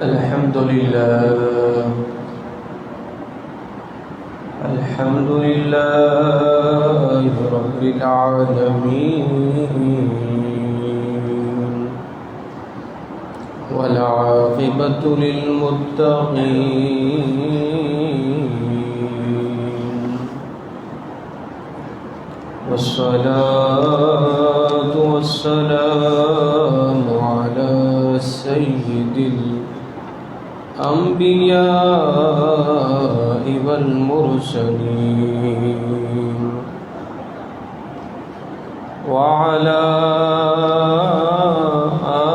الحمد لله رب العالمين، والعاقبة للمتقين، والصلاة والسلام على سيد الأنبياء والمرسلين، وعلى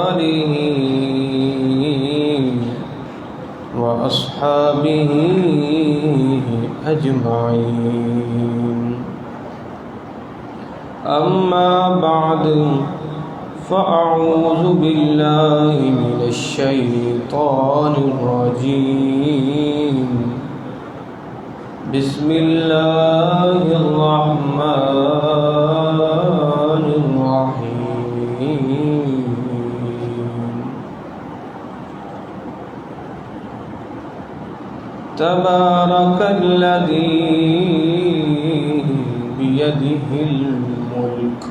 آله وأصحابه أجمعين. أما بعد، فأعوذ بالله من الشيطان الرجيم. بسم الله الرحمن الرحيم. تبارك الذي بيده الملك.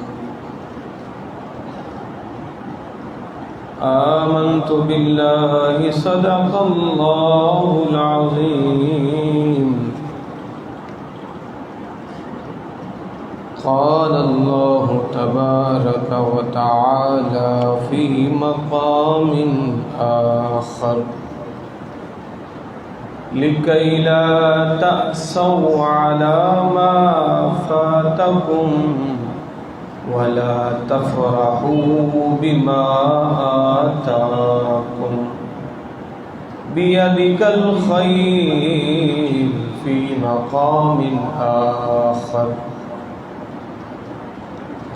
آمنت بالله صدق الله العظيم. قال الله تبارك وتعالى في مقام آخر: لكي لا تأسوا على ما فاتكم ولا تفرحوا بما آتاكم بيدك الخير في مقام آخر.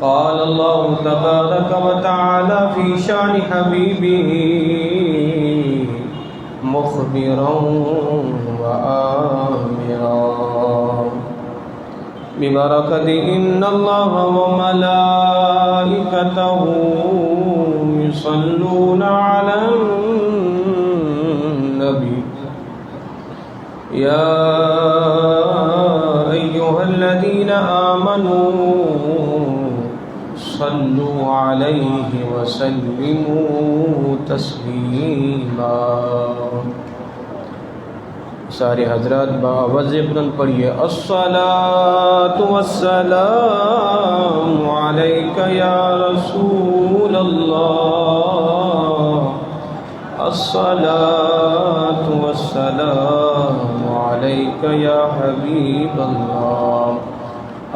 قال الله تبارك وتعالى في شأن حبيبه مخبرا وآمرا ببركة إن الله وملائكته يصلون على النبي يا أيها الذين آمنوا صلوا عليه وسلموا تسلیما. سارے حضرات بآواز بلند پڑھیے: الصلاۃ والسلام علیک یا رسول اللہ، الصلاۃ والسلام علیک یا حبیب اللہ،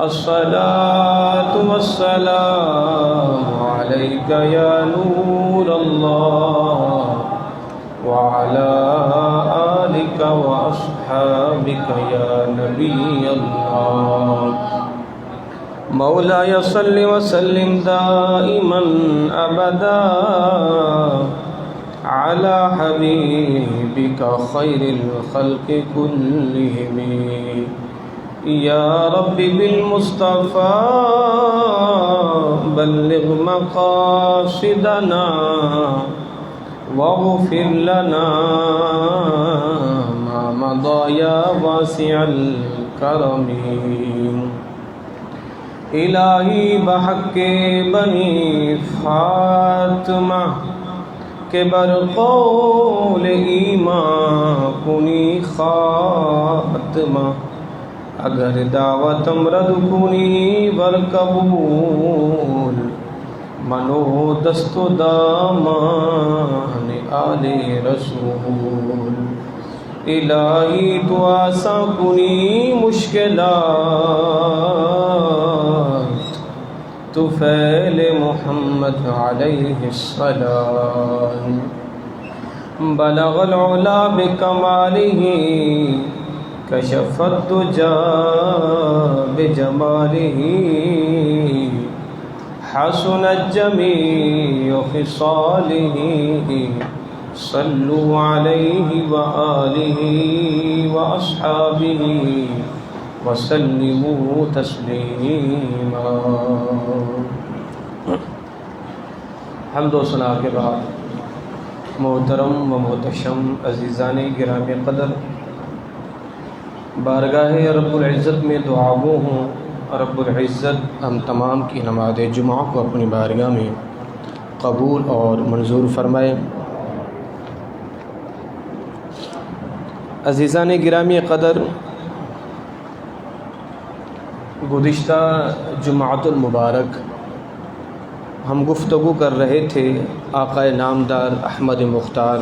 الصلاۃ والسلام علیک یا نور اللہ، وعلى آلك وأصحابك يا نبي الله. مولاي صل وسلم دائما أبدا على حبيبك خير الخلق كلهم. يا رب بالمصطفى بلغ مقاصدنا واغفر لنا ما مضى يا واسع الكرم. الہی بحق بنی فاطمہ کے برقول ایمان کنی خاتمہ. اگر دعوتم رد کنی ورقبول منو دست و دامان آل رسول. الہی تو آساں کنی مشکلات، تو فعل محمد علیہ السلام. بلغ العلا بکمالہ کشف الدجا بجمالہ، حسنت جمیع خصالہ. صلوا علیہ وآلہ وأصحابہ وسلموا تسلیما. حمد و ثنا کے بعد محترم و محتشم عزیزان گرامی قدر، بارگاہ رب العزت میں دعا گو ہوں، رب العزت ہم تمام کی نماز جمعہ کو اپنی بارگاہ میں قبول اور منظور فرمائے۔ عزیزان گرامی قدر، گزشتہ جمعۃ المبارک ہم گفتگو کر رہے تھے آقا نامدار احمد مختار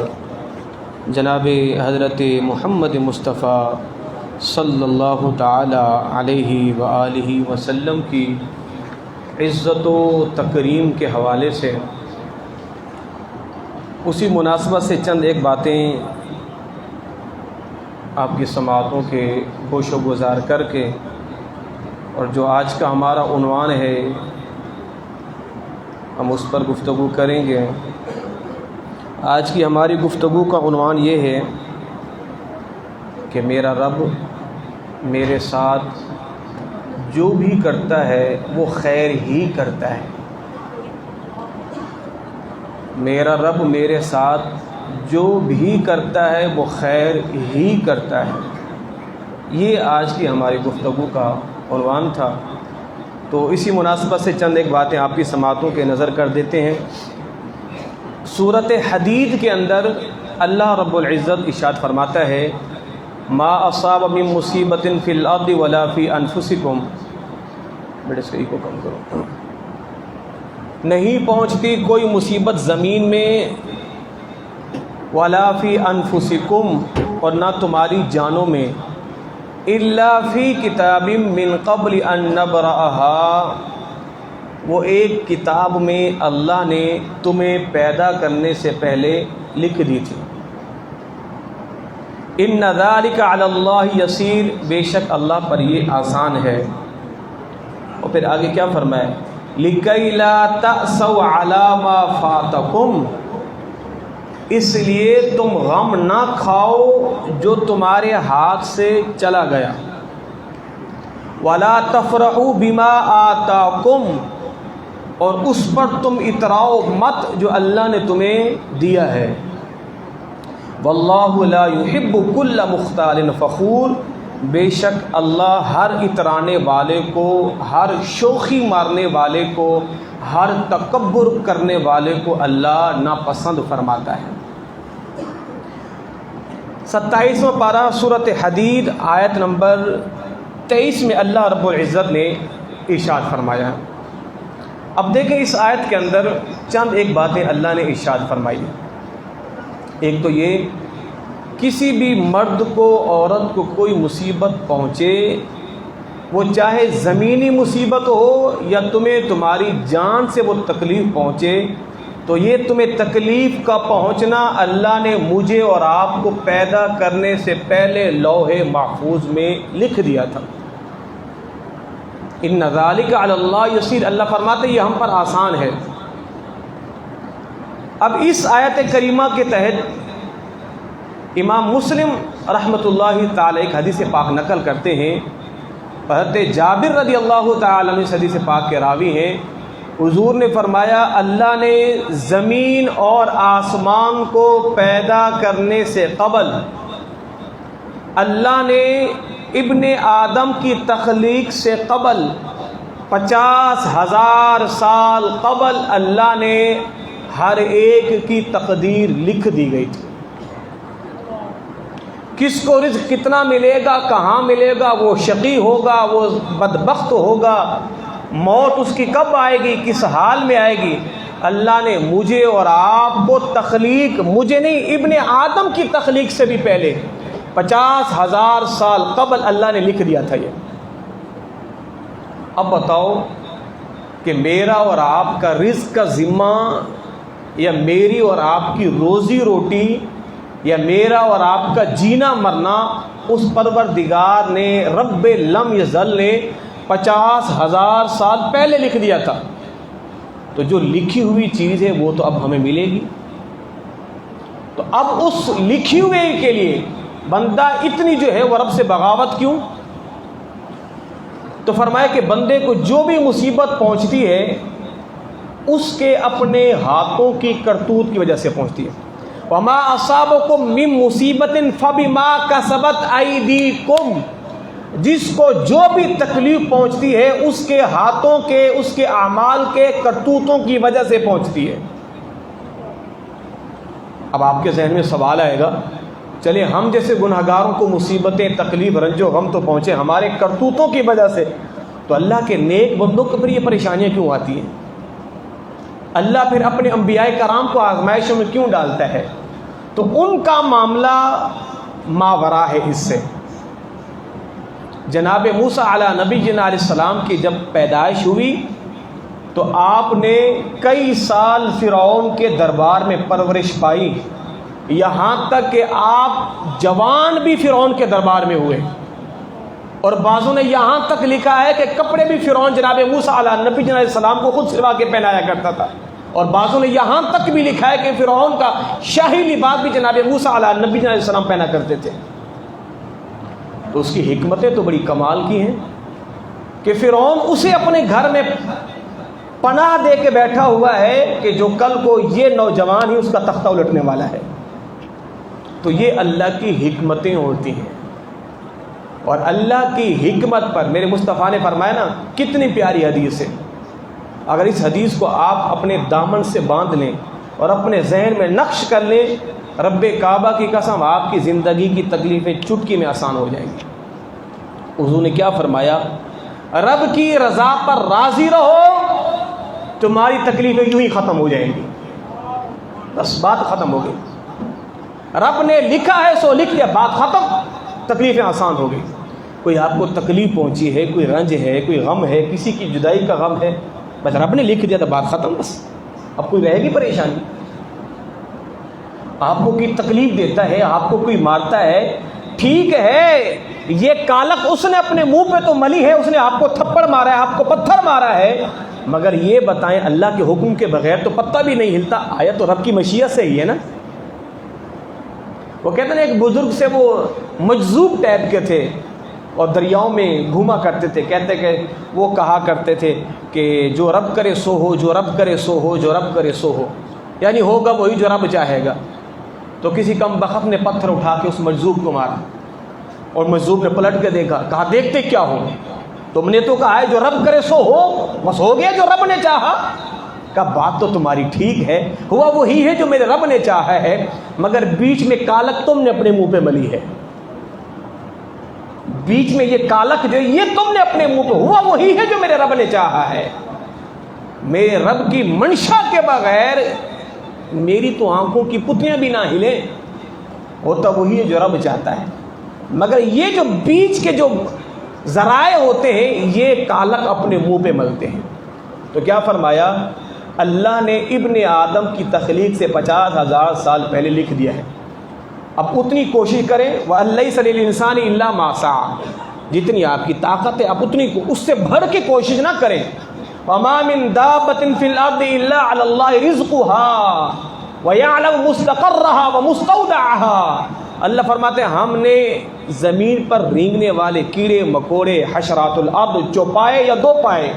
جناب حضرت محمد مصطفیٰ صلی اللہ تعالی علیہ وآلہ وسلم کی عزت و تکریم کے حوالے سے۔ اسی مناسبت سے چند ایک باتیں آپ کی سماعتوں کے گوش و گزار کر کے، اور جو آج کا ہمارا عنوان ہے ہم اس پر گفتگو کریں گے۔ آج کی ہماری گفتگو کا عنوان یہ ہے کہ میرا رب میرے ساتھ جو بھی کرتا ہے وہ خیر ہی کرتا ہے۔ میرا رب میرے ساتھ جو بھی کرتا ہے وہ خیر ہی کرتا ہے۔ یہ آج کی ہماری گفتگو کا عنوان تھا، تو اسی مناسبت سے چند ایک باتیں آپ کی سماعتوں کے نظر کر دیتے ہیں۔ سورۃ حدید کے اندر اللہ رب العزت ارشاد فرماتا ہے، ما اصاب من مصیبت فی الارض ولا فی انفسکم، بیٹے اس کو کم کرو، نہیں پہنچتی کوئی مصیبت زمین میں، ولا فی انفسکم، اور نہ تمہاری جانوں میں، الا فی کتاب من قبل ان نبرأہا، وہ ایک کتاب میں اللہ نے تمہیں پیدا کرنے سے پہلے لکھ دی تھی۔ ان ذلک علی اللہ یسیر، بے شک اللہ پر یہ آسان ہے۔ اور پھر آگے کیا فرمایا، لکی لا تأسوا علی ما فاتکم، اس لیے تم غم نہ کھاؤ جو تمہارے ہاتھ سے چلا گیا، ولا تفرحوا بما آتاکم، اور اس پر تم اتراؤ مت جو اللہ نے تمہیں دیا ہے، واللہ لا یحب کل مختال فخور، بے شک اللہ ہر اترانے والے کو، ہر شوخی مارنے والے کو، ہر تکبر کرنے والے کو اللہ ناپسند فرماتا ہے۔ 27واں پارہ سورۃ حدید آیت نمبر 23 میں اللہ رب العزت نے ارشاد فرمایا۔ اب دیکھیں اس آیت کے اندر چند ایک باتیں اللہ نے ارشاد فرمائی۔ ایک تو یہ، کسی بھی مرد کو، عورت کو کوئی مصیبت پہنچے، وہ چاہے زمینی مصیبت ہو یا تمہیں تمہاری جان سے وہ تکلیف پہنچے، تو یہ تمہیں تکلیف کا پہنچنا اللہ نے مجھے اور آپ کو پیدا کرنے سے پہلے لوح محفوظ میں لکھ دیا تھا۔ ان ذالک علی اللہ یسیر، اللہ فرماتے یہ ہم پر آسان ہے۔ اب اس آیت کریمہ کے تحت امام مسلم رحمۃ اللہ تعالی ایک حدیث پاک نقل کرتے ہیں، حضرت جابر رضی اللہ تعالی عنہ حدیث پاک کے راوی ہیں، حضور نے فرمایا اللہ نے زمین اور آسمان کو پیدا کرنے سے قبل، اللہ نے ابن آدم کی تخلیق سے قبل 50,000 سال قبل اللہ نے ہر ایک کی تقدیر لکھ دی گئی تھی۔ کس کو رزق کتنا ملے گا، کہاں ملے گا، وہ شقی ہوگا، وہ بدبخت ہوگا، موت اس کی کب آئے گی، کس حال میں آئے گی، اللہ نے مجھے اور آپ کو تخلیق، مجھے نہیں ابن آدم کی تخلیق سے بھی پہلے 50,000 سال قبل اللہ نے لکھ دیا تھا یہ۔ اب بتاؤ کہ میرا اور آپ کا رزق کا ذمہ، یا میری اور آپ کی روزی روٹی، یا میرا اور آپ کا جینا مرنا اس پروردگار نے، رب لم یزل نے 50,000 سال پہلے لکھ دیا تھا۔ تو جو لکھی ہوئی چیز ہے وہ تو اب ہمیں ملے گی، تو اب اس لکھی ہوئے کے لیے بندہ اتنی جو ہے وہ رب سے بغاوت کیوں؟ تو فرمایا کہ بندے کو جو بھی مصیبت پہنچتی ہے اس کے اپنے ہاتھوں کی کرتوت کی وجہ سے پہنچتی ہے۔ وما اصابکم من مصیبت فبما کسبت ایدیکم، جس کو جو بھی تکلیف پہنچتی ہے اس کے ہاتھوں کے، اس کے اعمال کے کرتوتوں کی وجہ سے پہنچتی ہے۔ اب آپ کے ذہن میں سوال آئے گا، چلے ہم جیسے گنہگاروں کو مصیبتیں، تکلیف، رنج و غم تو پہنچے ہمارے کرتوتوں کی وجہ سے، تو اللہ کے نیک بندوں کو پھر یہ پریشانیاں کیوں آتی ہیں؟ اللہ پھر اپنے انبیاء کرام کو آزمائشوں میں کیوں ڈالتا ہے؟ تو ان کا معاملہ ماورا ہے اس سے۔ جناب موسیٰ علیہ نبینا علیہ السلام کی جب پیدائش ہوئی تو آپ نے کئی سال فرعون کے دربار میں پرورش پائی، یہاں تک کہ آپ جوان بھی فرعون کے دربار میں ہوئے، اور بعضوں نے یہاں تک لکھا ہے کہ کپڑے بھی فرعون جناب موسیٰ علیہ نبینا علیہ السلام کو خود سلوا کے پہنایا کرتا تھا، اور بعضوں نے یہاں تک بھی لکھا ہے کہ فرعون کا شاہی لباس بھی جناب موسیٰ علیہ نبینا علیہ السلام پہنا کرتے تھے۔ تو اس کی حکمتیں تو بڑی کمال کی ہیں کہ فرعون اسے اپنے گھر میں پناہ دے کے بیٹھا ہوا ہے کہ جو کل کو یہ نوجوان ہی اس کا تختہ الٹنے والا ہے۔ تو یہ اللہ کی حکمتیں ہوتی ہیں، اور اللہ کی حکمت پر میرے مصطفیٰ نے فرمایا نا، کتنی پیاری حدیث ہے، اگر اس حدیث کو آپ اپنے دامن سے باندھ لیں اور اپنے ذہن میں نقش کر لیں، رب کعبہ کی قسم آپ کی زندگی کی تکلیفیں چٹکی میں آسان ہو جائیں گی۔ حضور نے کیا فرمایا؟ رب کی رضا پر راضی رہو، تمہاری تکلیفیں یوں ہی ختم ہو جائیں گی، بس بات ختم ہو گئی۔ رب نے لکھا ہے سو لکھ لیا، بات ختم، تکلیفیں آسان ہو گئی۔ کوئی آپ کو تکلیف پہنچی ہے، کوئی رنج ہے، کوئی غم ہے، کسی کی جدائی کا غم ہے، بس رب نے لکھ دیا تو بات ختم، بس اب کوئی رہے گی پریشانی؟ آپ کو کوئی تکلیف دیتا ہے، آپ کو کوئی مارتا ہے، ٹھیک ہے یہ کالک اس نے اپنے منہ پہ تو ملی ہے، اس نے آپ کو تھپڑ مارا ہے، آپ کو پتھر مارا ہے، مگر یہ بتائیں اللہ کے حکم کے بغیر تو پتہ بھی نہیں ہلتا، آیا تو رب کی مشیت سے ہی ہے نا۔ وہ کہتے ہیں ایک بزرگ سے وہ مجذوب ٹائپ کے تھے اور دریاؤں میں گھوما کرتے تھے، کہتے کہ وہ کہا کرتے تھے کہ جو رب کرے سو ہو، جو رب کرے سو ہو، جو رب کرے سو ہو، یعنی ہوگا وہی جو رب چاہے گا۔ تو کسی کم بخت نے پتھر اٹھا کے اس مجذوب کو مارا، اور مجذوب نے پلٹ کے دیکھا، کہا دیکھتے کیا ہو، تم نے تو کہا ہے جو رب کرے سو ہو، بس ہو گیا جو رب نے چاہا۔ کہا بات تو تمہاری ٹھیک ہے، ہوا وہی ہے جو میرے رب نے چاہا ہے، مگر بیچ میں کالک تم نے اپنے منہ پہ ملی ہے، بیچ میں یہ کالک جو یہ تم نے اپنے منہ پہ، ہوا وہی ہے جو میرے رب نے چاہا ہے۔ میرے رب کی منشا کے بغیر میری تو آنکھوں کی پتیاں بھی نہ ہلیں، ہوتا وہی ہے جو رب چاہتا ہے، مگر یہ جو بیچ کے جو ذرائع ہوتے ہیں یہ کالک اپنے منہ پہ ملتے ہیں۔ تو کیا فرمایا؟ اللہ نے ابن آدم کی تخلیق سے 50,000 سال پہلے لکھ دیا ہے، اب اتنی کوشش کریں، وَلَيْسَ لِلْإِنسَانِ إِلَّا مَا سَعَىٰ، جتنی آپ کی طاقت ہے آپ اتنی اس سے بڑھ کے کوشش نہ کریں۔ وَمَا مِن دَابَّةٍ فِي الْأَرْضِ إِلَّا عَلَى اللَّهِ رِزْقُهَا وَيَعْلَمُ مُسْتَقَرَّهَا وَمُسْتَوْدَعَهَا، اللہ فرماتے ہیں ہم نے زمین پر رینگنے والے کیڑے مکوڑے، حشرات الارض، چوپائے یا دو پائے،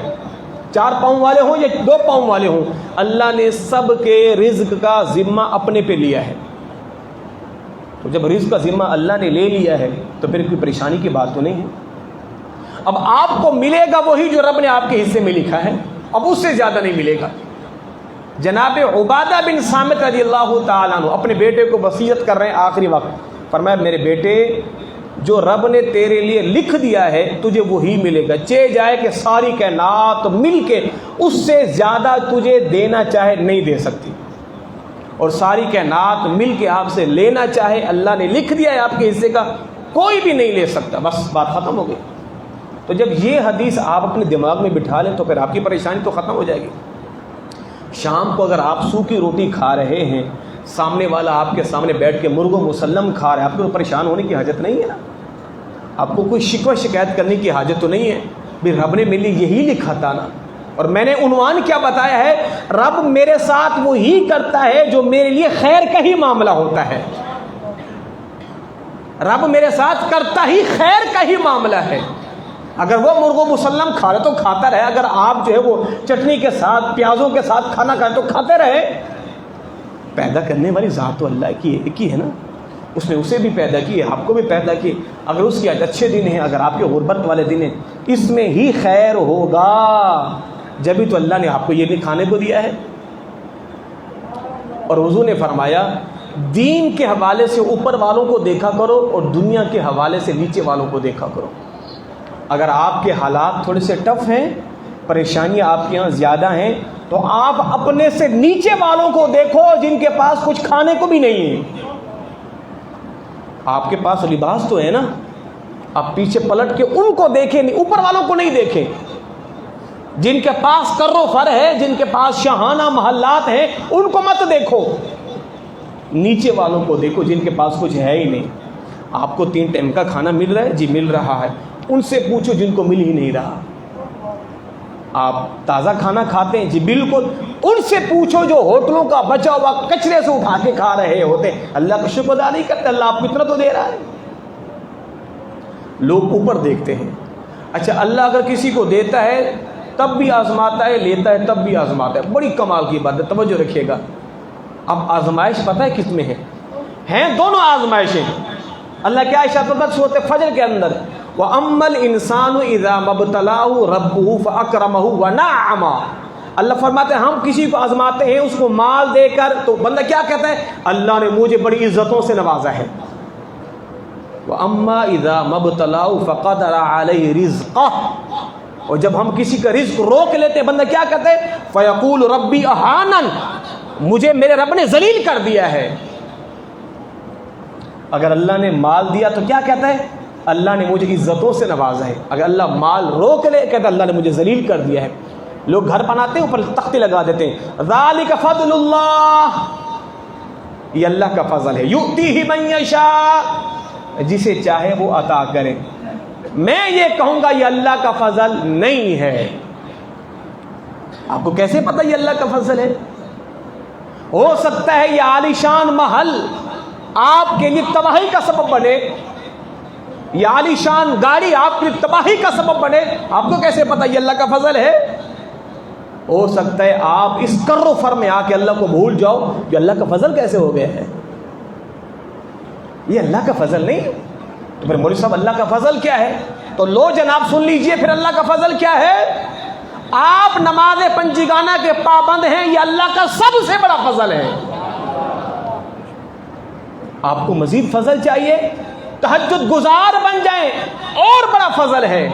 4 پاؤں والے ہوں یا 2 پاؤں والے ہوں، اللہ نے سب کے رزق کا ذمہ اپنے پہ لیا ہے۔ تو جب رزق کا ذمہ اللہ نے لے لیا ہے تو پھر کوئی پریشانی کی بات تو نہیں ہے۔ اب آپ کو ملے گا وہی جو رب نے آپ کے حصے میں لکھا ہے، اب اس سے زیادہ نہیں ملے گا۔ جناب عبادہ بن صامت رضی اللہ تعالیٰ عنہ اپنے بیٹے کو وصیت کر رہے ہیں آخری وقت، فرمایا میرے بیٹے جو رب نے تیرے لیے لکھ دیا ہے تجھے وہی ملے گا، چے جائے کہ ساری کائنات مل کے اس سے زیادہ تجھے دینا چاہے نہیں دے سکتی، اور ساری کائنات مل کے آپ سے لینا چاہے اللہ نے لکھ دیا ہے آپ کے حصے کا، کوئی بھی نہیں لے سکتا، بس بات ختم ہو گئی۔ تو جب یہ حدیث آپ اپنے دماغ میں بٹھا لیں تو پھر آپ کی پریشانی تو ختم ہو جائے گی۔ شام کو اگر آپ سوکھی روٹی کھا رہے ہیں، سامنے والا آپ کے سامنے بیٹھ کے مرغ و مسلم کھا رہا ہے، آپ کو پریشان ہونے کی حاجت نہیں ہے نا، آپ کو کوئی شکوہ شکایت کرنے کی حاجت تو نہیں ہے، بھی رب نے میرے لیے یہی لکھا تھا نا۔ اور میں نے عنوان کیا بتایا ہے؟ رب میرے ساتھ وہی کرتا ہے جو میرے لیے خیر کا ہی معاملہ ہوتا ہے، رب میرے ساتھ کرتا ہی خیر کا ہی معاملہ ہے۔ اگر وہ مرغ و مسلم کھا رہے تو کھاتا رہے، اگر آپ جو ہے وہ چٹنی کے ساتھ پیازوں کے ساتھ کھانا کھائیں تو کھاتے رہے، پیدا کرنے والی ذات تو اللہ کی ایک ہی ہے نا، اس نے اسے بھی پیدا کی ہے، آپ کو بھی پیدا کی. اگر اس کے آج اچھے دن ہیں، اگر آپ کے غربت والے دن ہیں، اس میں ہی خیر ہوگا، جبھی تو اللہ نے آپ کو یہ بھی کھانے کو دیا ہے. اور حضور نے فرمایا دین کے حوالے سے اوپر والوں کو دیکھا کرو اور دنیا کے حوالے سے نیچے والوں کو دیکھا کرو. اگر آپ کے حالات تھوڑے سے ٹف ہیں، پریشانیاں آپ کے یہاں زیادہ ہیں، تو آپ اپنے سے نیچے والوں کو دیکھو جن کے پاس کچھ کھانے کو بھی نہیں ہے. آپ کے پاس لباس تو ہے نا، آپ پیچھے پلٹ کے ان کو دیکھیں، اوپر والوں کو نہیں دیکھیں. جن کے پاس کر و فر ہے، جن کے پاس شاہانہ محلات ہیں، ان کو مت دیکھو، نیچے والوں کو دیکھو جن کے پاس کچھ ہے ہی نہیں. آپ کو 3 ٹائم کا کھانا مل رہا ہے؟ جی مل رہا ہے. ان سے پوچھو جن کو مل ہی نہیں رہا. آپ تازہ کھانا کھاتے ہیں؟ جی بالکل. ان سے پوچھو جو ہوٹلوں کا بچا ہوا کچرے سے اٹھا کے کھا رہے ہوتے، اللہ کا شکر ادا نہیں کرتے. اللہ آپ کو اتنا تو دے رہا ہے. لوگ اوپر دیکھتے ہیں. اچھا، اللہ اگر کسی کو دیتا ہے تب بھی آزماتا ہے، لیتا ہے تب بھی آزماتا ہے. بڑی کمال کی بات ہے، توجہ رکھیے گا. اب آزمائش پتہ ہے کس میں ہے؟ ہیں دونوں آزمائشیں. اللہ کیا ارشاد کرتا ہے سورۃ فجر کے اندر؟ وَأَمَّا الْإِنسَانُ إِذَا مَا ابْتَلَاهُ رَبُّهُ فَأَكْرَمَهُ وَنَعَّمَهُ. اللہ فرماتے ہیں ہم کسی کو آزماتے ہیں، اس کو مال دے کر، تو بندہ کیا کہتا ہے؟ اللہ نے مجھے بڑی عزتوں سے نوازا ہے. وَأَمَّا إِذَا مَا ابْتَلَاهُ فَقَدَرَ عَلَيْهِ رِزْقَهُ. اور جب ہم کسی کا رزق روک لیتے ہیں، بندہ کیا کہتا ہے؟ فَيَقُولُ رَبِّي أَهَانَنِ. مجھے میرے رب نے ذلیل کر دیا ہے. اگر اللہ نے مال دیا تو کیا کہتا ہے؟ اللہ نے مجھے عزتوں سے نوازا ہے. اگر اللہ مال روک لے کہتا ہے اللہ نے مجھے ذلیل کر دیا ہے. لوگ گھر بناتے ہیں اوپر تختے لگا دیتے ہیں، ذالک فضل اللہ، یہ اللہ کا فضل ہے، یؤتیہ من یشاء، جسے چاہے وہ عطا کرے. میں یہ کہوں گا یہ اللہ کا فضل نہیں ہے. آپ کو کیسے پتہ یہ اللہ کا فضل ہے؟ ہو سکتا ہے یہ عالیشان محل آپ کے لیے تباہی کا سبب بنے، یہ عالیشان گاڑی آپ کی تباہی کا سبب بنے. آپ کو کیسے پتہ یہ اللہ کا فضل ہے؟ ہو سکتا ہے آپ اس کر و فر میں آ کے اللہ کو بھول جاؤ. یہ اللہ کا فضل کیسے ہو گیا ہے؟ یہ اللہ کا فضل نہیں. تو پھر مولوی صاحب اللہ کا فضل کیا ہے؟ تو لو جناب سن لیجئے پھر اللہ کا فضل کیا ہے. آپ نماز پنجگانہ کے پابند ہیں، یہ اللہ کا سب سے بڑا فضل ہے. آپ کو مزید فضل چاہیے؟ تہجد گزار بن جائیں، اور بڑا فضل ہے.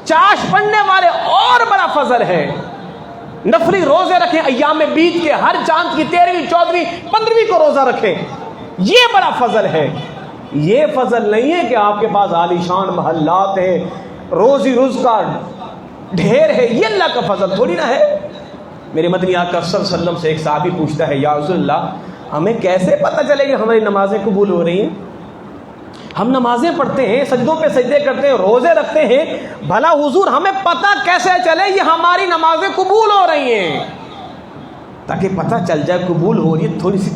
چاش پڑھنے والے، اور بڑا فضل ہے. نفلی روزے رکھیں ایام بیت کے، ہر چاند کی 13ویں 14ویں 15ویں کو روزہ رکھیں، یہ بڑا فضل ہے. یہ فضل نہیں ہے کہ آپ کے پاس عالیشان محلات ہیں، روزی رزق کا ڈھیر ہے. یہ اللہ کا فضل تھوڑی نہ ہے. میرے مدنی آقا صلی اللہ علیہ وسلم سے ایک صحابی پوچھتا ہے، یا رسول اللہ ہمیں کیسے پتہ چلے کہ ہماری نمازیں قبول ہو رہی ہیں؟ ہم نمازیں پڑھتے ہیں، سجدوں پہ سجدے کرتے ہیں، روزے رکھتے ہیں، بھلا حضور ہمیں پتہ کیسے چلے یہ ہماری نمازیں قبول ہو رہی ہیں؟ تاکہ پتہ چل جائے قبول ہو رہی ہے، تھوڑی سی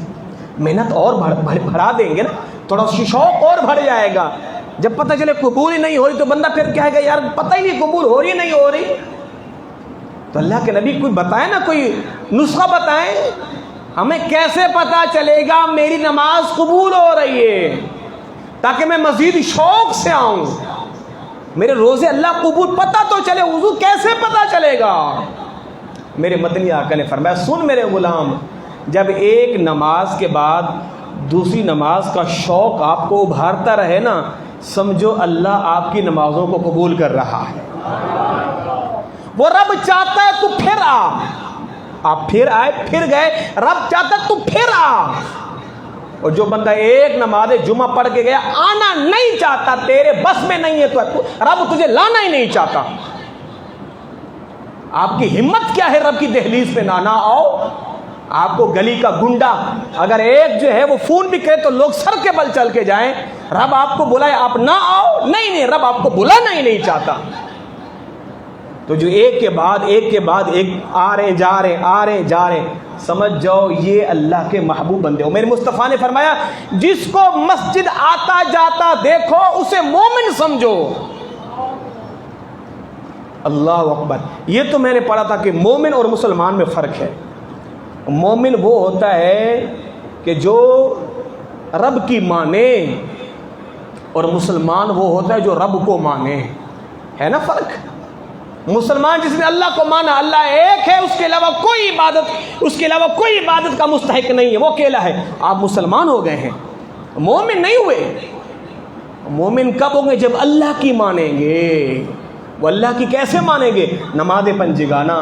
محنت اور بڑھا دیں گے نا، تھوڑا شوق اور بڑھ جائے گا. جب پتہ چلے قبول ہی نہیں ہو رہی تو بندہ پھر کہے گا یار پتہ ہی نہیں قبول ہو رہی نہیں ہو رہی. تو اللہ کے نبی کوئی بتائے نا، کوئی نسخہ بتائیں ہمیں کیسے پتہ چلے گا میری نماز قبول ہو رہی ہے، تاکہ میں مزید شوق سے آؤں. میرے روزے اللہ قبول پتہ تو چلے. حضور کیسے پتہ چلے گا؟ میرے مدنی آقا نے فرمایا سن میرے غلام، جب ایک نماز کے بعد دوسری نماز کا شوق آپ کو ابھارتا رہے نا، سمجھو اللہ آپ کی نمازوں کو قبول کر رہا ہے. وہ رب چاہتا ہے تو پھر آ. آپ پھر آئے، پھر گئے. رب چاہتا ہے تو پھر آ. اور جو بندہ ایک نماز جمعہ پڑھ کے گیا، آنا نہیں چاہتا، تیرے بس میں نہیں ہے، تو رب تجھے لانا ہی نہیں چاہتا. آپ کی ہمت کیا ہے رب کی دہلیز پہ نہ آؤ؟ آپ کو گلی کا گنڈا اگر ایک جو ہے وہ فون بھی کرے تو لوگ سر کے بل چل کے جائیں، رب آپ کو بلائے آپ نہ آؤ؟ نہیں، رب آپ کو بلانا ہی نہیں چاہتا. تو جو ایک کے بعد ایک آ رہے جا رہے، سمجھ جاؤ یہ اللہ کے محبوب بندے ہو. میرے مصطفیٰ نے فرمایا جس کو مسجد آتا جاتا دیکھو اسے مومن سمجھو. اللہ اکبر. یہ تو میں نے پڑھا تھا کہ مومن اور مسلمان میں فرق ہے. مومن وہ ہوتا ہے کہ جو رب کی مانے، اور مسلمان وہ ہوتا ہے جو رب کو مانے. ہے نا فرق؟ مسلمان جس نے اللہ کو مانا، اللہ ایک ہے، اس کے علاوہ کوئی عبادت کا مستحق نہیں ہے، وہ اکیلا ہے، آپ مسلمان ہو گئے ہیں، مومن نہیں ہوئے. مومن کب ہوں گے؟ جب اللہ کی مانیں گے. وہ اللہ کی کیسے مانیں گے؟ نماز پنجگانا،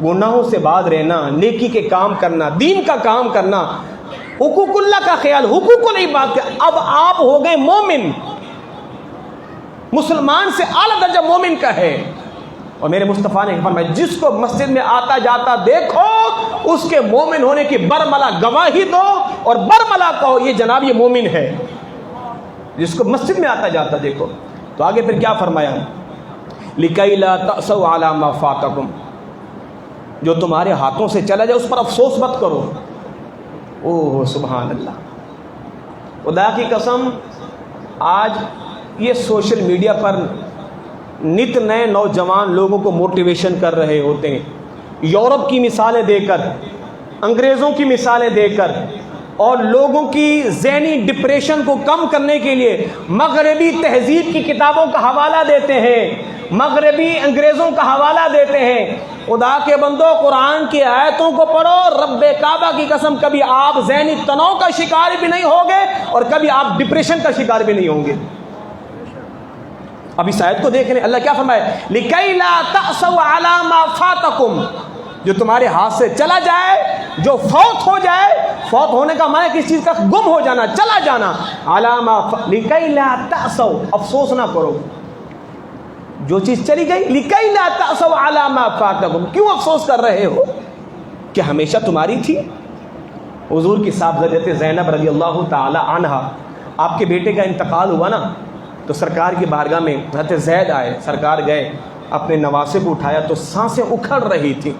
گناہوں سے باز رہنا، نیکی کے کام کرنا، دین کا کام کرنا، حقوق اللہ کا خیال، حقوق کو نہیں بات کر. اب آپ ہو گئے مومن. مسلمان سے اعلیٰ درجہ مومن کا ہے. اور میرے مصطفیٰ نے فرمایا جس کو مسجد میں آتا جاتا دیکھو اس کے مومن ہونے کی برملا گواہی دو اور برملا کہو یہ جناب یہ مومن ہے، جس کو مسجد میں آتا جاتا دیکھو. تو آگے پھر کیا فرمایا؟ لِكَيْ لَا تَأْسَوْا عَلَىٰ مَا فَاتَكُمْ، جو تمہارے ہاتھوں سے چلا جائے اس پر افسوس مت کرو. اوہ سبحان اللہ. خدا کی قسم آج یہ سوشل میڈیا پر نت نئے نوجوان لوگوں کو موٹیویشن کر رہے ہوتے ہیں، یورپ کی مثالیں دے کر، انگریزوں کی مثالیں دے کر، اور لوگوں کی ذہنی ڈپریشن کو کم کرنے کے لیے مغربی تہذیب کی کتابوں کا حوالہ دیتے ہیں، مغربی انگریزوں کا حوالہ دیتے ہیں. خدا کے بندو قرآن کی آیتوں کو پڑھو. رب کعبہ کی قسم کبھی آپ ذہنی تناؤ کا شکار بھی نہیں ہوگے اور کبھی آپ ڈپریشن کا شکار بھی نہیں ہوں گے. اب اس آیت کو دیکھ لیں، اللہ کیا فرمائے؟ لِكَيْ لَا تَأْسَوْا عَلَىٰ مَا فَاتَكُمْ، جو تمہارے ہاتھ سے چلا جائے، جو فوت ہو جائے. فوت ہونے کا معنی کس چیز کا؟ گم ہو جانا، چلا جانا. عَلَىٰ مَا لِكَيْ لَا تَأْسَوْا، افسوس نہ کرو جو چیز چلی گئی. لِكَيْ لَا تَأْسَوْا عَلَىٰ مَا فَاتَكُمْ، کیوں افسوس کر رہے ہو؟ کہ ہمیشہ تمہاری تھی. حضور کی صاحبزادہ حضرت زینب رضی اللہ تعالی عنہا، آپ کے بیٹے کا انتقال ہوا نا، تو سرکار کی بارگاہ میں حضرت زید آئے. سرکار گئے، اپنے نواسے کو اٹھایا تو سانسیں اکھڑ رہی تھیں،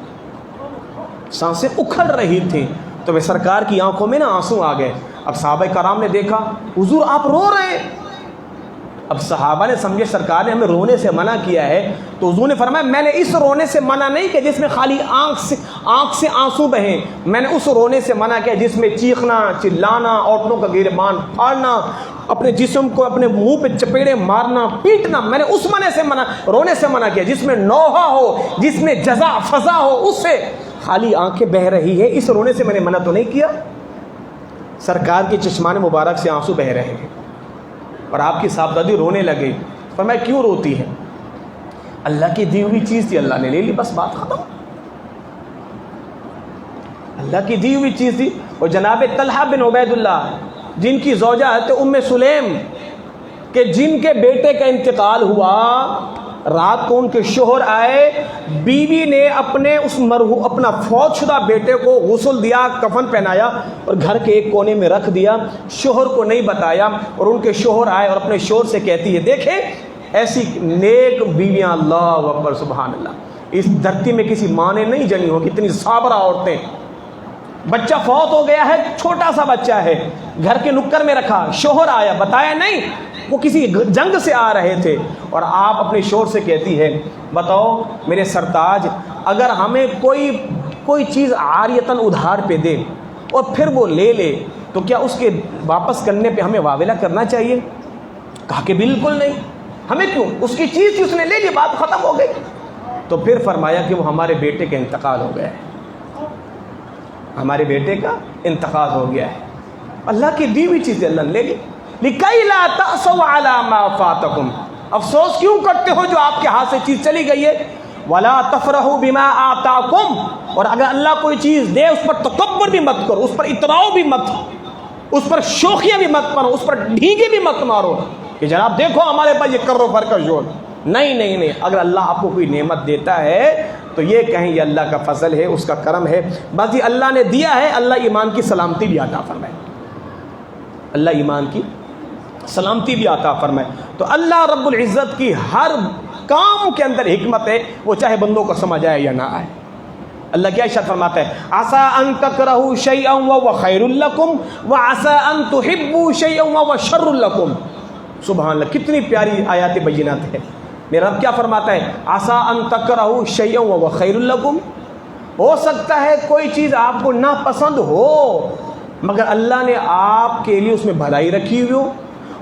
سانسیں اکھڑ رہی تھیں. تو وہ سرکار کی آنکھوں میں نا آنسو آ گئے. اب صحابہ کرام نے دیکھا حضور آپ رو رہے ہیں. اب صحابہ نے سمجھے سرکار نے ہمیں رونے سے منع کیا ہے. تو حضور نے فرمایا میں نے اس رونے سے منع نہیں کیا جس میں خالی آنکھ سے آنسو بہیں، میں نے اس رونے سے منع کیا جس میں چیخنا، چلانا، عورتوں کا گریبان پھاڑنا، اپنے جسم کو اپنے منہ پہ چپیڑے مارنا، پیٹنا، میں نے اس رونے سے منع کیا جس میں نوحہ ہو، جس میں جزا فضا ہو. اس سے خالی آنکھیں بہہ رہی ہے، اس رونے سے میں نے منع تو نہیں کیا. سرکار کے چشمان مبارک سے آنسو بہہ رہے ہیں اور آپ کی صاحبزادی رونے لگے. فرمایا کیوں روتی ہے؟ اللہ کی دی ہوئی چیز تھی، اللہ نے لے لی، بس بات ختم. اللہ کی دی ہوئی چیز تھی. اور جناب طلحہ بن عبید اللہ جن کی زوجہ حضرت ام سلیم کہ جن کے بیٹے کا انتقال ہوا، رات کو ان کے شوہر آئے، بیوی نے اپنا فوت شدہ بیٹے کو غسل دیا، کفن پہنایا اور گھر کے ایک کونے میں رکھ دیا، شوہر کو نہیں بتایا. اور ان کے شوہر آئے اور اپنے شوہر سے کہتی ہے دیکھیں ایسی نیک بیویاں، اللہ اکبر سبحان اللہ، اس دھرتی میں کسی ماں نے نہیں جنی ہو. کتنی صابرہ عورتیں. بچہ فوت ہو گیا ہے، چھوٹا سا بچہ ہے، گھر کے نکر میں رکھا، شوہر آیا، بتایا نہیں، وہ کسی جنگ سے آ رہے تھے، اور آپ اپنے شوہر سے کہتی ہے بتاؤ میرے سرتاج، اگر ہمیں کوئی چیز عاریتاً ادھار پہ دے اور پھر وہ لے لے تو کیا اس کے واپس کرنے پہ ہمیں واویلا کرنا چاہیے؟ کہا کہ بالکل نہیں. ہمیں کیوں؟ اس کی چیز تھی، اس نے لے لی، بات ختم ہو گئی. تو پھر فرمایا کہ وہ ہمارے بیٹے کا انتقال ہو گیا ہے، ہمارے بیٹے کا انتقال ہو گیا ہے. اللہ کی دی ہوئی چیزیں اللہ نے لے لی. لِكَيْ لَا تَأْسَوْا عَلَىٰ مَا فَاتَكُمْ، افسوس کیوں کرتے ہو جو آپ کے ہاتھ سے چیز چلی گئی ہے. وَلَا تَفْرَحُوا بِمَا آتَاكُمْ، اور اگر اللہ کوئی چیز دے اس پر تکبر بھی مت کرو، اس پر اطراؤ بھی مت، اس پر شوخیاں بھی مت کرو، اس پر ڈھیگے بھی مت مارو کہ جناب دیکھو ہمارے پاس یہ کرو فر کا جوڑ. نہیں. اگر اللہ آپ کو کوئی نعمت دیتا ہے تو یہ کہیں یہ اللہ کا فضل ہے، اس کا کرم ہے. بس یہ اللہ نے دیا ہے، اللہ ایمان کی سلامتی بھی عطا فرمائے، اللہ ایمان کی سلامتی بھی عطا فرمائے. تو اللہ رب العزت کی ہر کام کے اندر حکمت ہے، وہ چاہے بندوں کو سمجھ آئے یا نہ آئے. اللہ کیا ارشاد فرماتا ہے؟ عسیٰ ان تکرہوا شیئا وہو خیر لکم وعسیٰ ان تحبوا شیئا وہو شر لکم. سبحان اللہ، کتنی پیاری آیات بینات ہے. میرا رب کیا فرماتا ہے؟ عسیٰ ان تکرہوا شیئا وہو خیر لکم، ہو سکتا ہے کوئی چیز آپ کو ناپسند ہو مگر اللہ نے آپ کے لیے اس میں بھلائی رکھی ہوئی ہو.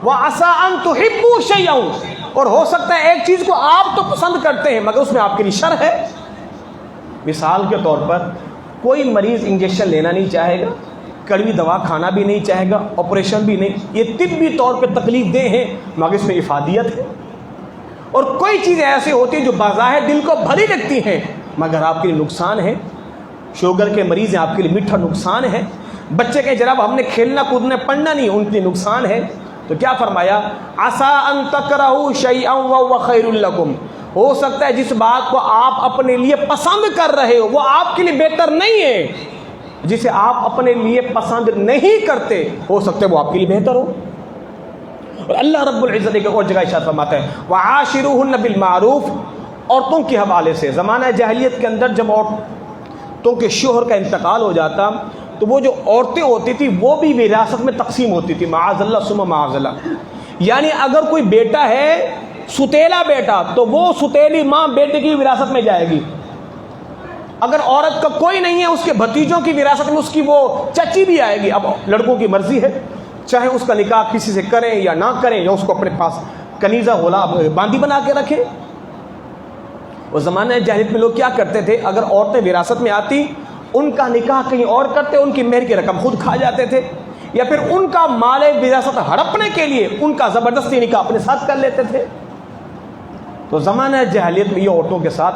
وَعَسَىٰ أَن تُحِبُّوا شَيْئًا، اور ہو سکتا ہے ایک چیز کو آپ تو پسند کرتے ہیں مگر اس میں آپ کے لیے شر ہے. مثال کے طور پر کوئی مریض انجیکشن لینا نہیں چاہے گا، کڑوی دوا کھانا بھی نہیں چاہے گا، آپریشن بھی نہیں، یہ طبی طور پہ تکلیف دہ ہیں مگر اس میں افادیت ہے. اور کوئی چیزیں ایسی ہوتی ہیں جو بظاہر دل کو بھلی لگتی ہیں مگر آپ کے لیے نقصان ہے. شوگر کے مریض ہیں، آپ کے لیے میٹھا نقصان ہے. بچے کہ جناب ہم نے کھیلنا کودنا پڑھنا نہیں، ان کے لیے نقصان ہے. تو کیا فرمایا؟ عسیٰ ان تکرہوا شیئا وہو خیر لکم، ہو سکتا ہے جس بات کو آپ اپنے لیے پسند کر رہے ہو وہ آپ کے لیے بہتر نہیں ہے، جسے آپ اپنے لیے پسند نہیں کرتے ہو سکتا ہے وہ آپ کے لیے بہتر ہو. اور اللہ رب العزت ایک اور جگہ ارشاد فرماتا ہے وعاشروہن بالمعروف، عورتوں کے حوالے سے زمانہ جاہلیت کے اندر جب عورتوں کے شوہر کا انتقال ہو جاتا تو وہ جو عورتیں ہوتی تھی وہ بھی وراثت میں تقسیم ہوتی تھی. معاذ اللہ ثم معاذ اللہ، یعنی اگر کوئی بیٹا ہے ستیلا بیٹا تو وہ ستیلی ماں بیٹے کی وراثت میں جائے گی. اگر عورت کا کوئی نہیں ہے اس کے بھتیجوں کی وراثت میں اس کی وہ چچی بھی آئے گی. اب لڑکوں کی مرضی ہے چاہے اس کا نکاح کسی سے کریں یا نہ کریں یا اس کو اپنے پاس کنیزہ غلام باندی بنا کے رکھیں. وہ زمانہ جاہلیت میں لوگ کیا کرتے تھے، اگر عورتیں وراثت میں آتی ان کا نکاح کہیں اور کرتے، ان کی مہر کی رقم خود کھا جاتے تھے، یا پھر ان کا مال وراثت ہڑپنے کے لیے ان کا زبردستی نکاح اپنے ساتھ کر لیتے تھے. تو زمانہ جاہلیت میں یہ عورتوں کے ساتھ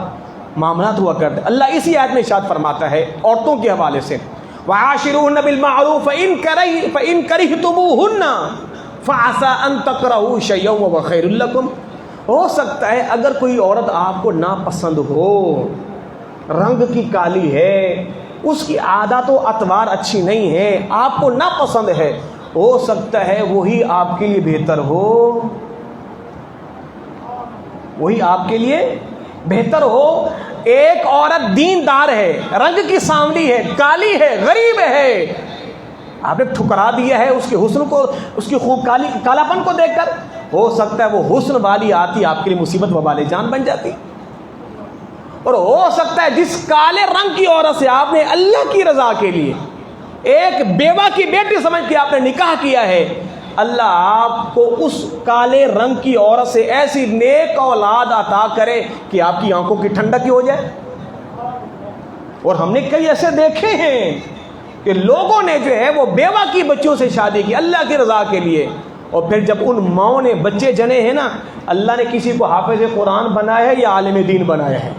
معاملات ہوا کرتے. اللہ اسی آیت میں ارشاد فرماتا ہے عورتوں کے حوالے سے وعاشروہن بالمعروف فإن کرہتموہن فعسى ان تکرہوا شیئا وہو خیر لکم. ہو سکتا ہے اگر کوئی عورت آپ کو ناپسند ہو، رنگ کی کالی ہے، اس کی عادات و اطوار اچھی نہیں ہے، آپ کو ناپسند ہے، ہو سکتا ہے وہی آپ کے لیے بہتر ہو، وہی آپ کے لیے بہتر ہو. ایک عورت دیندار ہے، رنگ کی سانولی ہے، کالی ہے، غریب ہے، آپ نے ٹھکرا دیا ہے اس کے حسن کو، اس کی خوب کالاپن کو دیکھ کر. ہو سکتا ہے وہ حسن والی آتی آپ کے لیے مصیبت وبال جان بن جاتی. اور ہو سکتا ہے جس کالے رنگ کی عورت سے آپ نے اللہ کی رضا کے لیے ایک بیوہ کی بیٹی سمجھ کے آپ نے نکاح کیا ہے، اللہ آپ کو اس کالے رنگ کی عورت سے ایسی نیک اولاد عطا کرے کہ آپ کی آنکھوں کی ٹھنڈک ہو جائے. اور ہم نے کئی ایسے دیکھے ہیں کہ لوگوں نے جو ہے وہ بیوہ کی بچیوں سے شادی کی اللہ کی رضا کے لیے، اور پھر جب ان ماؤں نے بچے جنے ہیں نا، اللہ نے کسی کو حافظ قرآن بنایا ہے یا عالم دین بنایا ہے.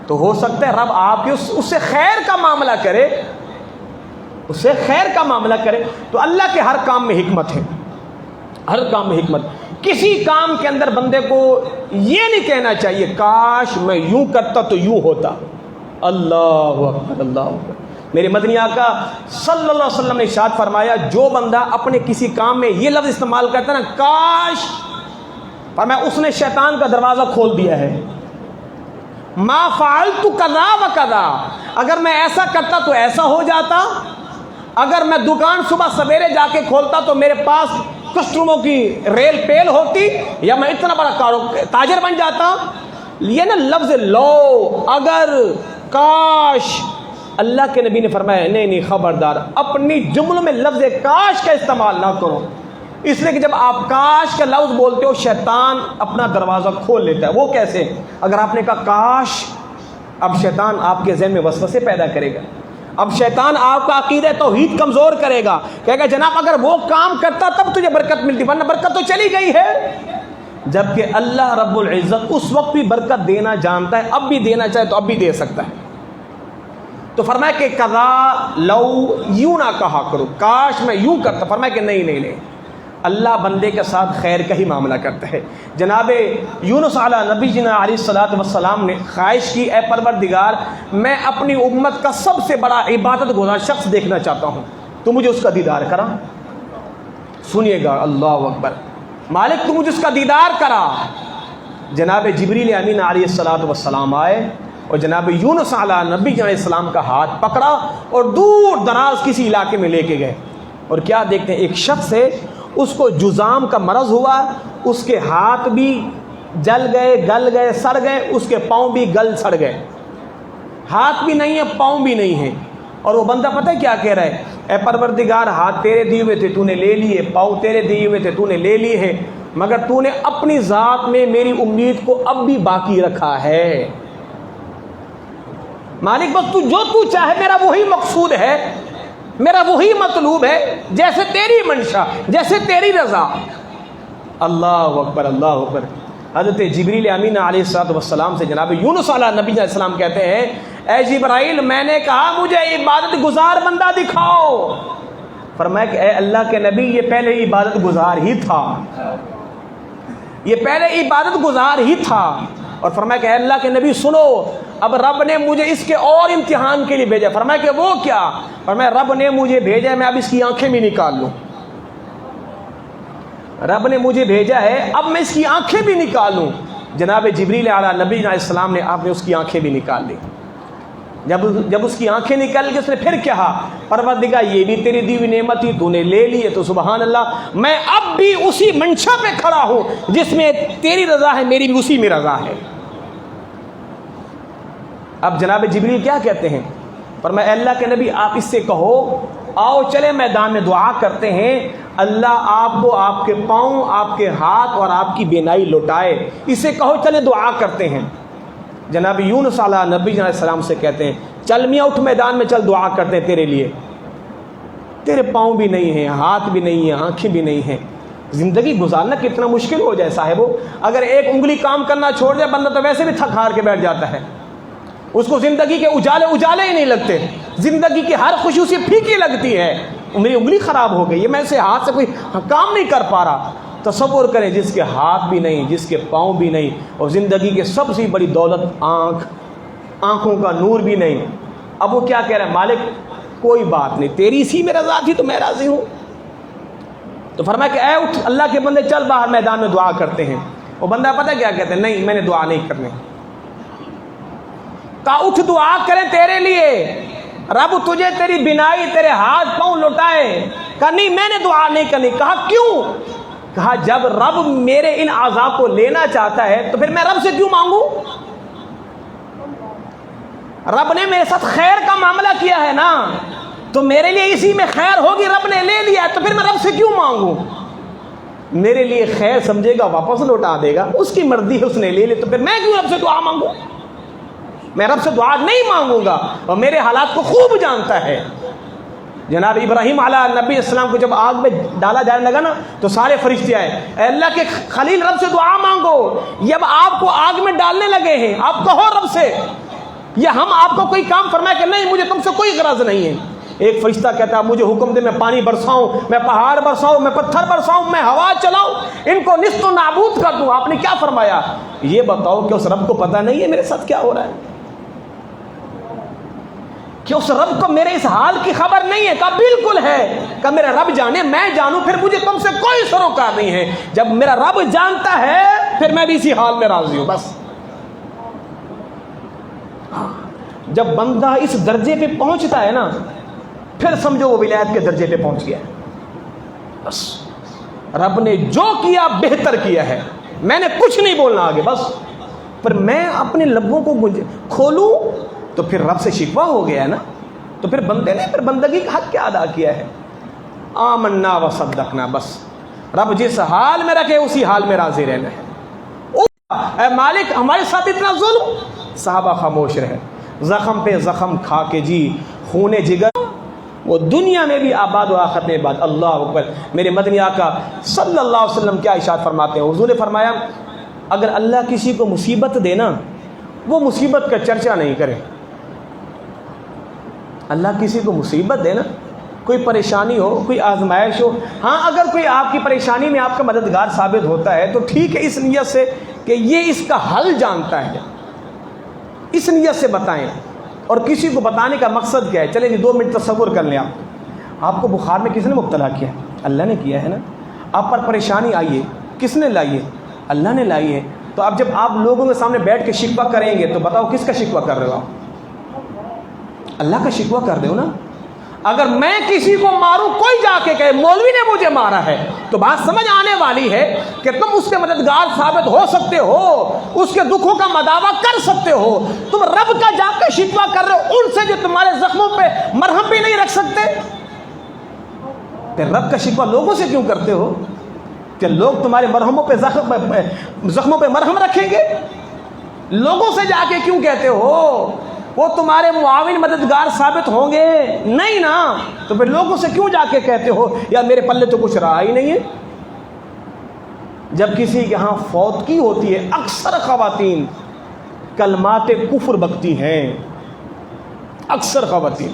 تو ہو سکتا ہے رب آپ کی اس سے خیر کا معاملہ کرے، اس سے خیر کا معاملہ کرے. تو اللہ کے ہر کام میں حکمت ہے، ہر کام میں حکمت. کسی کام کے اندر بندے کو یہ نہیں کہنا چاہیے کاش میں یوں کرتا تو یوں ہوتا. اللہ اکبر، اللہ اکبر. میرے مدنی آقا صلی اللہ علیہ وسلم نے ارشاد فرمایا جو بندہ اپنے کسی کام میں یہ لفظ استعمال کرتا ہے نا کاش، فرمایا اس نے شیطان کا دروازہ کھول دیا ہے. ما فعلت کذا و کذا، اگر میں ایسا کرتا تو ایسا ہو جاتا، اگر میں دکان صبح سویرے جا کے کھولتا تو میرے پاس کسٹمروں کی ریل پیل ہوتی، یا میں اتنا بڑا تاجر بن جاتا. یہ نا لفظ لو، اگر، کاش، اللہ کے نبی نے فرمایا نہیں خبردار اپنی جملوں میں لفظ کاش کا استعمال نہ کرو، اس لیے کہ جب آپ کاش کا لفظ بولتے ہو شیطان اپنا دروازہ کھول لیتا ہے. وہ کیسے؟ اگر آپ نے کہا کاش، اب شیطان آپ کے ذہن میں وسوسے پیدا کرے گا، اب شیطان آپ کا عقیدہ توحید کمزور کرے گا، کہے گا جناب اگر وہ کام کرتا تب تجھے برکت ملتی، ورنہ برکت تو چلی گئی ہے. جبکہ اللہ رب العزت اس وقت بھی برکت دینا جانتا ہے، اب بھی دینا چاہے تو اب بھی دے سکتا ہے. تو فرمایا کہ کذا لو، یوں نہ کہا کرو کاش میں یوں کرتا. فرمایا کہ نہیں، اللہ بندے کے ساتھ خیر کا ہی معاملہ کرتا ہے. جناب یونس علی نبی جنا علیہ الصلوۃ والسلام نے خواہش کی اے پروردگار میں اپنی امت کا سب سے بڑا عبادت گزار شخص دیکھنا چاہتا ہوں، تو مجھے اس کا دیدار کرا. سنیے گا، اللہ اکبر، مالک تو مجھے اس کا دیدار کرا. جناب جبریل امین علیہ الصلوۃ والسلام آئے اور جناب یونس علی نبی علیہ السلام کا ہاتھ پکڑا اور دور دراز کسی علاقے میں لے کے گئے. اور کیا دیکھتے ہیں ایک شخص ہے اس کو جذام کا مرض ہوا، اس کے ہاتھ بھی جل گئے، گل گئے، سڑ گئے، اس کے پاؤں بھی گل سڑ گئے. ہاتھ بھی نہیں ہے، پاؤں بھی نہیں ہے، اور وہ بندہ پتہ ہے کیا کہہ رہا ہے؟ اے پروردگار، ہاتھ تیرے دیے ہوئے تھے تو نے لے لیے، پاؤں تیرے دیے ہوئے تھے تو نے لے لیے ہیں، مگر تو نے اپنی ذات میں میری امید کو اب بھی باقی رکھا ہے۔ مالک بس تو چاہے، میرا وہی مقصود ہے، میرا وہی مطلوب ہے، جیسے تیری منشا، جیسے تیری رضا۔ اللہ اکبر، اللہ اکبر۔ حضرت جبریل امین علیہ السلام سے جناب یونس علیہ نبی علیہ السلام کہتے ہیں، اے جبرائیل، میں نے کہا مجھے عبادت گزار بندہ دکھاؤ۔ فرمایا کہ اے اللہ کے نبی، یہ پہلے عبادت گزار ہی تھا، یہ پہلے عبادت گزار ہی تھا۔ اور فرمایا کہ اے اللہ کے نبی سنو، اب رب نے مجھے اس کے اور امتحان کے لیے بھیجا۔ فرمایا کہ وہ کیا؟ فرمایا رب نے مجھے بھیجا میں اب اس کی آنکھیں بھی نکال لوں، رب نے مجھے بھیجا ہے اب میں اس کی آنکھیں بھی نکالوں۔ جناب جبریل علیہ نبی علیہ السلام نے آپ نے اس کی آنکھیں بھی نکال لی۔ جب اس کی آنکھیں نکل گئی، اس نے پھر کہا، پروردگار یہ بھی تیری دی ہوئی نعمت تھی، تو نے لے لی ہے، تو سبحان اللہ، میں اب بھی اسی منشا پہ کھڑا ہوں جس میں تیری رضا ہے، میری بھی اسی میں رضا ہے۔ اب جناب جبریل کیا کہتے ہیں؟ فرمایا اے اللہ کے نبی، آپ اس سے کہو آؤ چلے میدان میں دعا کرتے ہیں، اللہ آپ کو آپ کے پاؤں، آپ کے ہاتھ اور آپ کی بینائی لوٹائے، اسے کہو چلے دعا کرتے ہیں۔ جناب یونس علیہ نبی علیہ السلام سے کہتے ہیں، چل میاں اٹھ، میدان میں چل، دعا کرتے ہیں تیرے لیے۔ تیرے پاؤں بھی نہیں ہیں، ہاتھ بھی نہیں ہیں، آنکھیں بھی نہیں ہیں، زندگی گزارنا کتنا مشکل ہو جائے صاحبو۔ اگر ایک انگلی کام کرنا چھوڑ جائے بندہ تو ویسے بھی تھک ہار کے بیٹھ جاتا ہے، اس کو زندگی کے اجالے ہی نہیں لگتے، زندگی کی ہر خوشی اسے پھیکی لگتی ہے۔ میری انگلی خراب ہو گئی ہے، میں اسے ہاتھ سے کوئی کام نہیں کر پا رہا۔ تصور کریں جس کے ہاتھ بھی نہیں، جس کے پاؤں بھی نہیں، اور زندگی کے سب سے بڑی دولت آنکھوں کا نور بھی نہیں۔ اب وہ کیا کہہ رہا ہے؟ مالک کوئی بات نہیں، تیری اسی میں رضا تھی تو میں راضی ہوں۔ تو فرمایا کہ اے اٹھ، اللہ کے بندے چل باہر میدان میں دعا کرتے ہیں۔ وہ بندہ پتہ کیا کہتے ہیں؟ نہیں، میں نے دعا نہیں کرنی۔ کہا اٹھ دعا کریں تیرے لیے، رب تجھے تیری بینائی، تیرے ہاتھ پاؤں لوٹائے۔ کہا نہیں، میں نے دعا نہیں کرنی۔ کہا کیوں؟ کہا جب رب میرے ان اعضاء کو لینا چاہتا ہے تو پھر میں رب سے کیوں مانگوں؟ رب نے میرے ساتھ خیر کا معاملہ کیا ہے نا، تو میرے لیے اسی میں خیر ہوگی، رب نے لے لیا تو پھر میں رب سے کیوں مانگوں؟ میرے لیے خیر سمجھے گا واپس لوٹا دے گا، اس کی مرضی ہے، اس نے لے لی تو پھر میں کیوں رب سے دعا مانگوں؟ میں رب سے دعا نہیں مانگوں گا، اور میرے حالات کو خوب جانتا ہے۔ جناب ابراہیم علیہ نبی السلام کو جب آگ میں ڈالا جانے لگا نا تو سارے فرشتے آئے، اے اللہ کے خلیل رب سے دعا مانگو، جب آپ کو آگ میں ڈالنے لگے ہیں آپ کہو رب سے، یا ہم آپ کو کوئی کام فرمائے کہ نہیں مجھے تم سے کوئی غرض نہیں ہے۔ ایک فرشتہ کہتا ہے مجھے حکم دے، میں پانی برساؤں، میں پہاڑ برساؤں، میں پتھر برساؤں، میں ہوا چلاؤں، ان کو نیست و نابود کر دوں۔ آپ نے کیا فرمایا؟ یہ بتاؤ کہ اس رب کو پتہ نہیں ہے میرے ساتھ کیا ہو رہا ہے؟ کہ اس رب کو میرے اس حال کی خبر نہیں ہے؟ کہا بالکل ہے۔ کہ میرا رب جانے میں جانوں، پھر مجھے تم سے کوئی سروکار نہیں ہے۔ جب میرا رب جانتا ہے پھر میں بھی اسی حال میں راضی ہوں بس۔ جب بندہ اس درجے پہ پہنچتا ہے نا پھر سمجھو وہ ولایت کے درجے پہ پہنچ گیا ہے۔ بس رب نے جو کیا بہتر کیا ہے، میں نے کچھ نہیں بولنا آگے بس۔ پر میں اپنے لبوں کو کھولوں تو پھر رب سے شکوہ ہو گیا ہے نا، تو پھر بندے نے پھر بندگی کا حق کیا ادا کیا ہے؟ آمنا و صدقنا، بس رب جس حال میں رکھے اسی حال میں راضی رہنا ہے۔ اے مالک ہمارے ساتھ اتنا ظلم، صحابہ خاموش رہے، زخم پہ زخم کھا کے جی خون جگر، وہ دنیا میں بھی آباد و آخرت میں آباد۔ اللہ اکبر۔ میرے مدنی آقا صلی اللہ علیہ وسلم کیا ارشاد فرماتے ہیں؟ حضور نے فرمایا اگر اللہ کسی کو مصیبت دے نا، وہ مصیبت کا چرچا نہیں کرے۔ اللہ کسی کو مصیبت دے نا، کوئی پریشانی ہو، کوئی آزمائش ہو، ہاں اگر کوئی آپ کی پریشانی میں آپ کا مددگار ثابت ہوتا ہے تو ٹھیک ہے، اس نیت سے کہ یہ اس کا حل جانتا ہے، اس نیت سے بتائیں۔ اور کسی کو بتانے کا مقصد کیا ہے؟ چلیں جی 2 منٹ تصور کر لیں۔ آپ کو بخار میں کس نے مبتلا کیا؟ اللہ نے کیا ہے نا۔ آپ پر پریشانی آئی ہے، کس نے لائی ہے؟ اللہ نے لائی ہے۔ تو اب جب آپ لوگوں کے سامنے بیٹھ کے شکوہ کریں گے تو بتاؤ کس کا شکوہ کر رہے ہو آپ؟ اللہ کا شکوہ کر رہے ہو نا۔ اگر میں کسی کو ماروں، کوئی جا کے کہے مولوی نے مجھے مارا ہے، تو بات سمجھ آنے والی ہے کہ تم اس کے مددگار ثابت ہو سکتے ہو، اس کے دکھوں کا مداوع کر سکتے ہو۔ تم رب کا جا کے شکوہ کر رہے ہو ان سے جو تمہارے زخموں پہ مرہم بھی نہیں رکھ سکتے۔ پھر رب کا شکوہ لوگوں سے کیوں کرتے ہو کہ لوگ تمہارے مرہموں پہ زخموں پہ مرہم رکھیں گے؟ لوگوں سے جا کے کیوں کہتے ہو؟ وہ تمہارے معاون مددگار ثابت ہوں گے نہیں نا، تو پھر لوگوں سے کیوں جا کے کہتے ہو یار میرے پلے تو کچھ رہا ہی نہیں ہے؟ جب کسی کے ہاں فوتگی ہوتی ہے، اکثر خواتین کلمات کفر بکتی ہیں، اکثر خواتین۔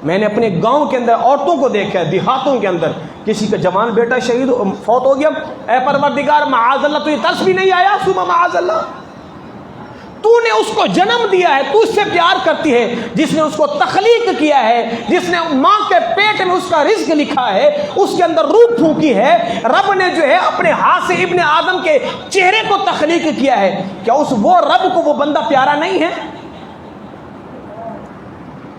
میں نے اپنے گاؤں کے اندر عورتوں کو دیکھا ہے، دیہاتوں کے اندر کسی کا جوان بیٹا شہید فوت ہو گیا، اے پروردگار معاذ اللہ، تو یہ ترس بھی نہیں آیا صبح معاذ اللہ؟ تو نے اس کو جنم دیا ہے، تو اس سے پیار کرتی ہے، جس نے اس کو تخلیق کیا ہے، جس نے ماں کے پیٹ میں اس کا رزق لکھا ہے، اس کے اندر روح پھونکی ہے، رب نے جو ہے اپنے ہاتھ سے ابن آدم کے چہرے کو تخلیق کیا ہے، کیا اس وہ رب کو وہ بندہ پیارا نہیں ہے؟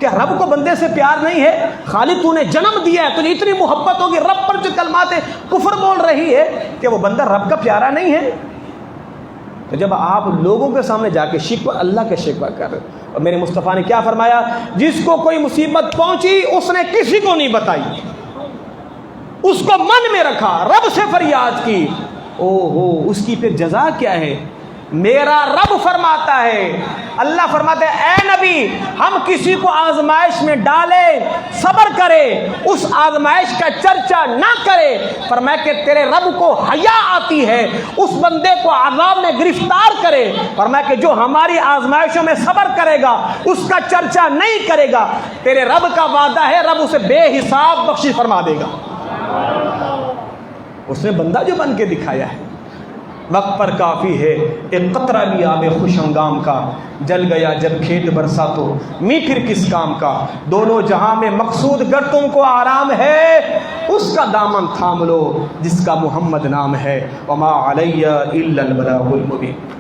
کیا رب کو بندے سے پیار نہیں ہے؟ خالد تو نے جنم دیا ہے، تجھے اتنی محبت ہوگی رب پر جو کلمات کفر بول رہی ہے، کہ وہ بندہ رب کا پیارا نہیں ہے؟ تو جب آپ لوگوں کے سامنے جا کے شکوہ اللہ کے شکوہ کر، اور میرے مصطفیٰ نے کیا فرمایا؟ جس کو کوئی مصیبت پہنچی اس نے کسی کو نہیں بتائی، اس کو من میں رکھا، رب سے فریاد کی، او ہو اس کی پھر جزا کیا ہے؟ میرا رب فرماتا ہے، اللہ فرماتے ہیں اے نبی ہم کسی کو آزمائش میں ڈالے، صبر کرے، اس آزمائش کا چرچا نہ کرے، فرمایا کہ تیرے رب کو حیا آتی ہے اس بندے کو عذاب میں گرفتار کرے، فرمایا کہ جو ہماری آزمائشوں میں صبر کرے گا اس کا چرچا نہیں کرے گا، تیرے رب کا وعدہ ہے رب اسے بے حساب بخشش فرما دے گا۔ اس نے بندہ جو بن کے دکھایا ہے، وقت پر کافی ہے ایک قطرہ بھی آب خوش ہنگام کا، جل گیا جب کھیت برسا تو می پھر کس کام کا، دونوں جہاں میں مقصود گر تم کو آرام ہے، اس کا دامن تھام لو جس کا محمد نام ہے، وما علیہ الا البلاغ المبین۔